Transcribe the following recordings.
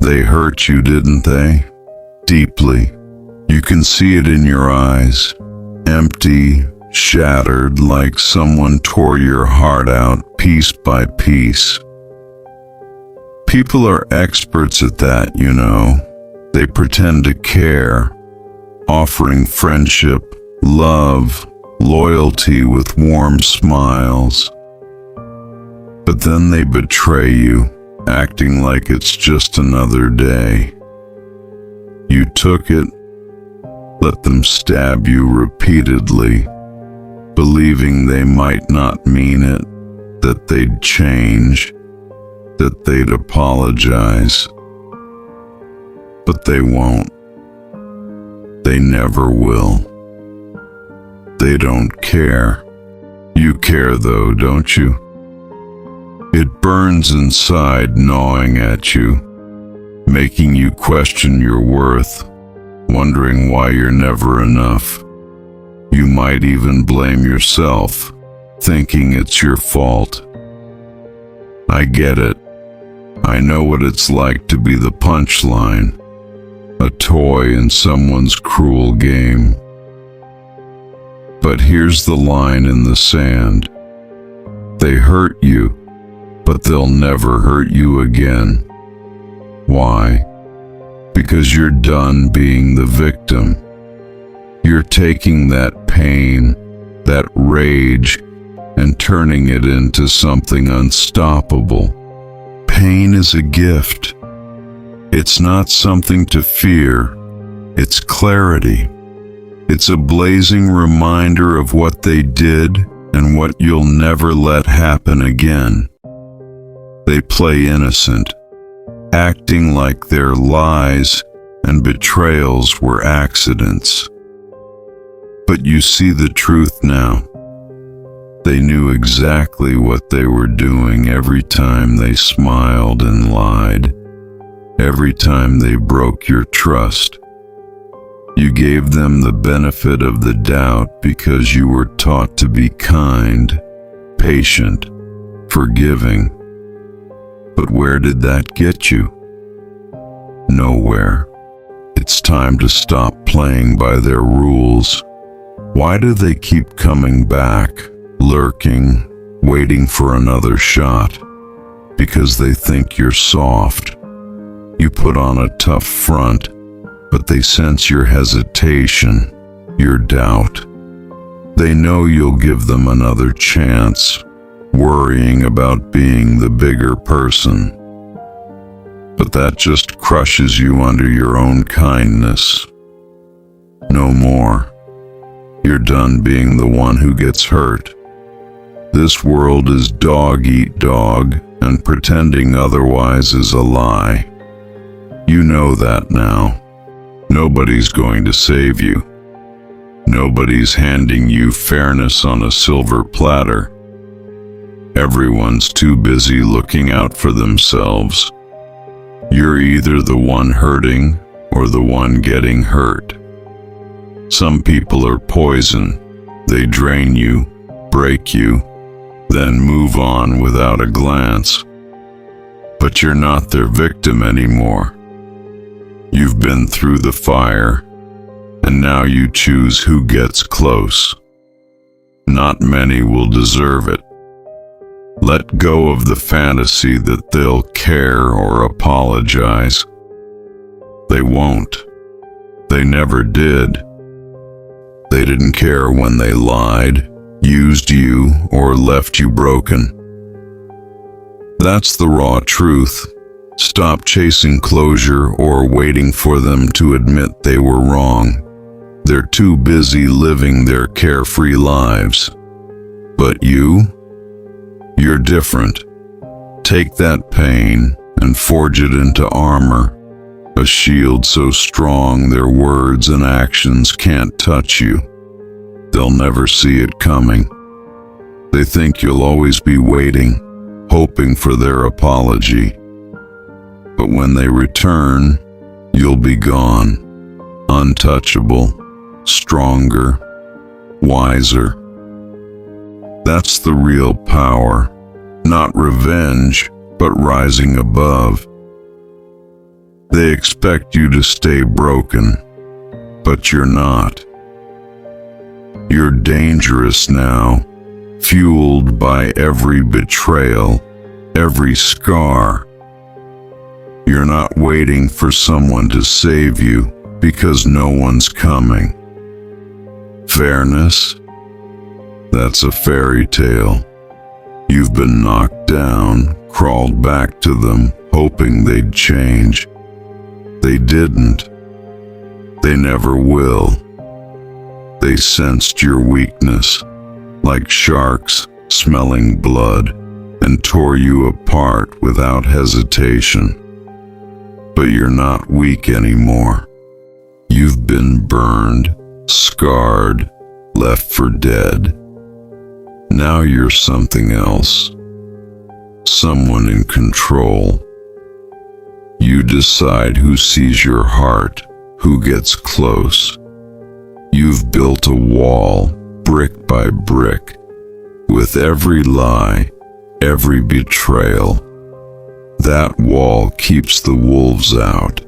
They hurt you, didn't they? Deeply. You can see it in your eyes. Empty, shattered, like someone tore your heart out piece by piece. People are experts at that, you know. They pretend to care, offering friendship, love, loyalty with warm smiles. But then they betray you, acting like it's just another day. You took it, let them stab you repeatedly, believing they might not mean it, that they'd change, that they'd apologize. But they won't. They never will. They don't care. You care though, don't you? It burns inside, gnawing at you, making you question your worth, wondering why you're never enough. You might even blame yourself, thinking it's your fault. I get it. I know what it's like to be the punchline, a toy in someone's cruel game. But here's the line in the sand. They hurt you, but they'll never hurt you again. Why? Because you're done being the victim. You're taking that pain, that rage, and turning it into something unstoppable. Pain is a gift. It's not something to fear. It's clarity. It's a blazing reminder of what they did and what you'll never let happen again. They play innocent, acting like their lies and betrayals were accidents. But you see the truth now. They knew exactly what they were doing every time they smiled and lied, every time they broke your trust. You gave them the benefit of the doubt because you were taught to be kind, patient, forgiving. But where did that get you? Nowhere. It's time to stop playing by their rules. Why do they keep coming back, lurking, waiting for another shot? Because they think you're soft. You put on a tough front, but they sense your hesitation, your doubt. They know you'll give them another chance, worrying about being the bigger person. But that just crushes you under your own kindness. No more. You're done being the one who gets hurt. This world is dog eat dog, and pretending otherwise is a lie. You know that now. Nobody's going to save you. Nobody's handing you fairness on a silver platter. Everyone's too busy looking out for themselves. You're either the one hurting or the one getting hurt. Some people are poison. They drain you, break you, then move on without a glance. But you're not their victim anymore. You've been through the fire, and now you choose who gets close. Not many will deserve it. Let go of the fantasy that they'll care or apologize. They won't. They never did. They didn't care when they lied, used you, or left you broken. That's the raw truth. Stop chasing closure or waiting for them to admit they were wrong. They're too busy living their carefree lives. But you're different. Take that pain and forge it into armor, a shield so strong their words and actions can't touch you. They'll never see it coming. They think you'll always be waiting, hoping for their apology. But when they return, you'll be gone, untouchable, stronger, wiser. That's the real power, not revenge, but rising above. They expect you to stay broken, but you're not. You're dangerous now, fueled by every betrayal, every scar. You're not waiting for someone to save you because no one's coming. Fairness? That's a fairy tale. You've been knocked down, crawled back to them, hoping they'd change. They didn't. They never will. They sensed your weakness, like sharks smelling blood, and tore you apart without hesitation. But you're not weak anymore. You've been burned, scarred, left for dead. Now you're something else. Someone in control. You decide who sees your heart, who gets close. You've built a wall, brick by brick, with every lie, every betrayal. That wall keeps the wolves out.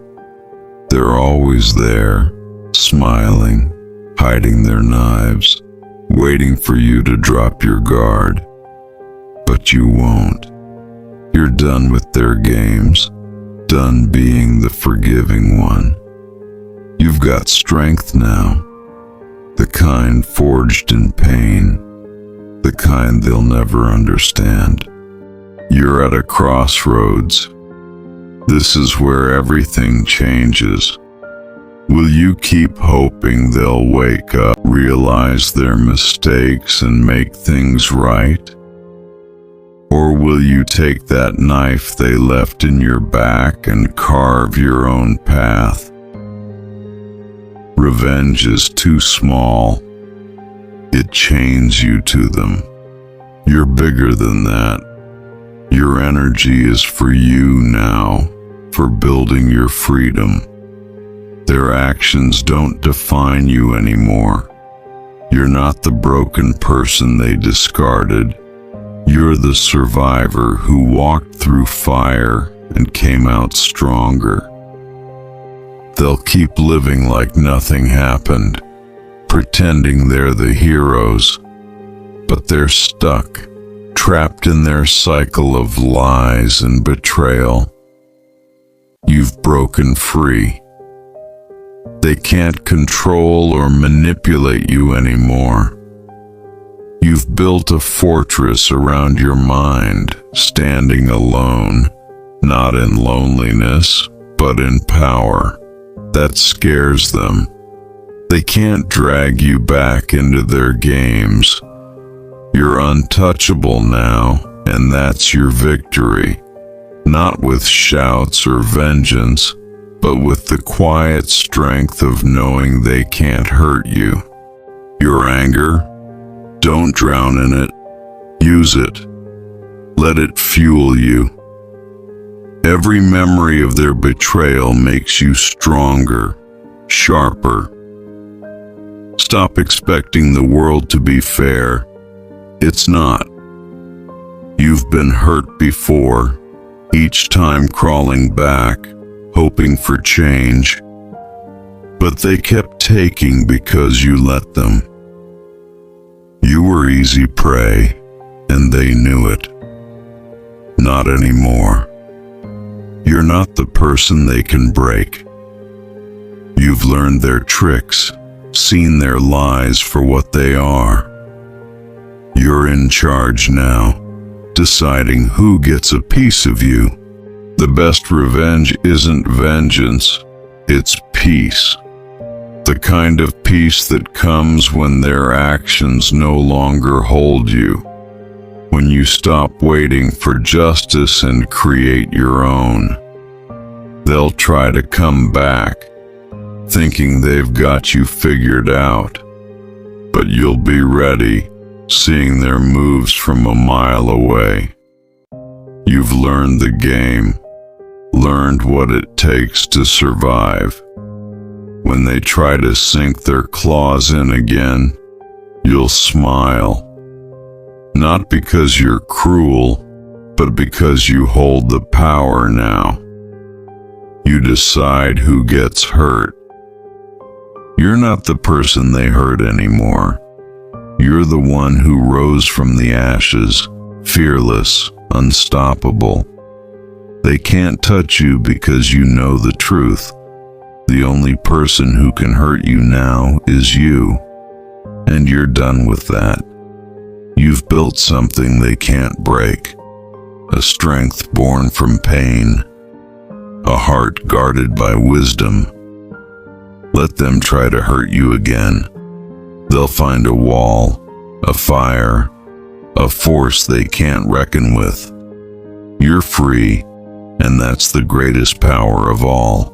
They're always there, smiling, hiding their knives, waiting for you to drop your guard. But you won't. You're done with their games, done being the forgiving one. You've got strength now, the kind forged in pain, the kind they'll never understand. You're at a crossroads. This is where everything changes. Will you keep hoping they'll wake up, realize their mistakes, and make things right? Or will you take that knife they left in your back and carve your own path? Revenge is too small. It chains you to them. You're bigger than that. Your energy is for you now, for building your freedom. Their actions don't define you anymore. You're not the broken person they discarded. You're the survivor who walked through fire and came out stronger. They'll keep living like nothing happened, pretending they're the heroes, but they're stuck, trapped in their cycle of lies and betrayal. You've broken free. They can't control or manipulate you anymore. You've built a fortress around your mind, standing alone, not in loneliness, but in power. That scares them. They can't drag you back into their games. You're untouchable now, and that's your victory. Not with shouts or vengeance, but with the quiet strength of knowing they can't hurt you. Your anger? Don't drown in it. Use it. Let it fuel you. Every memory of their betrayal makes you stronger, sharper. Stop expecting the world to be fair. It's not. You've been hurt before, each time crawling back, hoping for change. But they kept taking because you let them. You were easy prey, and they knew it. Not anymore. You're not the person they can break. You've learned their tricks, seen their lies for what they are. You're in charge now, deciding who gets a piece of you. The best revenge isn't vengeance, it's peace. The kind of peace that comes when their actions no longer hold you. When you stop waiting for justice and create your own. They'll try to come back, thinking they've got you figured out. But you'll be ready, seeing their moves from a mile away. You've learned the game, learned what it takes to survive. When they try to sink their claws in again, you'll smile. Not because you're cruel, but because you hold the power now. You decide who gets hurt. You're not the person they hurt anymore. You're the one who rose from the ashes, fearless, unstoppable. They can't touch you because you know the truth. The only person who can hurt you now is you. And you're done with that. You've built something they can't break. A strength born from pain. A heart guarded by wisdom. Let them try to hurt you again. They'll find a wall, a fire, a force they can't reckon with. You're free, and that's the greatest power of all.